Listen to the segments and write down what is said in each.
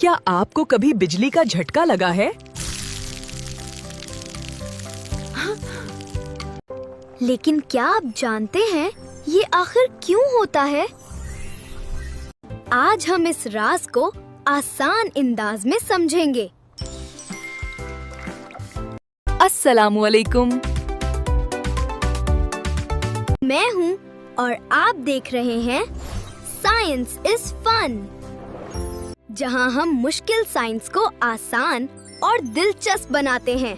क्या आपको कभी बिजली का झटका लगा है? लेकिन क्या आप जानते हैं ये आखिर क्यों होता है? आज हम इस राज को आसान अंदाज में समझेंगे। अस्सलामुअलैकुम। मैं हूँ और आप देख रहे हैं साइंस इज फन, जहाँ हम मुश्किल साइंस को आसान और दिलचस्प बनाते हैं।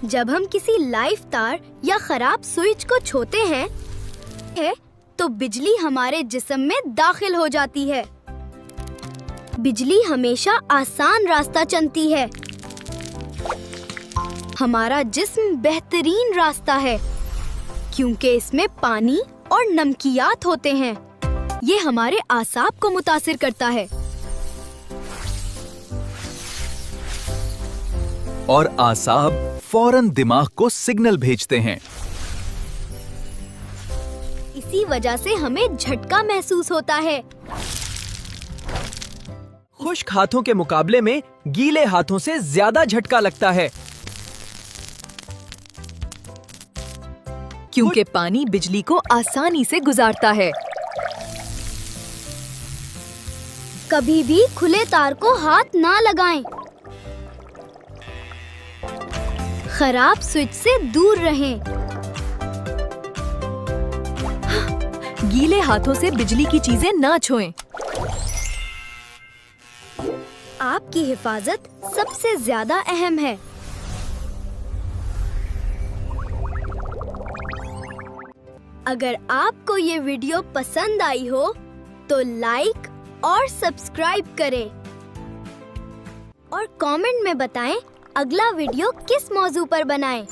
जब हम किसी लाइव तार या खराब स्विच को छूते हैं तो बिजली हमारे जिस्म में दाखिल हो जाती है। बिजली हमेशा आसान रास्ता चुनती है। हमारा जिस्म बेहतरीन रास्ता है क्योंकि इसमें पानी और नमकियात होते हैं। ये हमारे आसाब को मुतासिर करता है और आसाब फौरन दिमाग को सिग्नल भेजते हैं। इसी वजह से हमें झटका महसूस होता है। खुश्क हाथों के मुकाबले में गीले हाथों से ज्यादा झटका लगता है क्योंकि पानी बिजली को आसानी से गुजारता है। कभी भी खुले तार को हाथ ना लगाएं। खराब स्विच से दूर रहें। गीले हाथों से बिजली की चीजें ना छुएं। आपकी हिफाजत सबसे ज्यादा अहम है। अगर आपको ये वीडियो पसंद आई हो तो लाइक और सब्सक्राइब करें और कमेंट में बताएं अगला वीडियो किस मौजू पर बनाएं।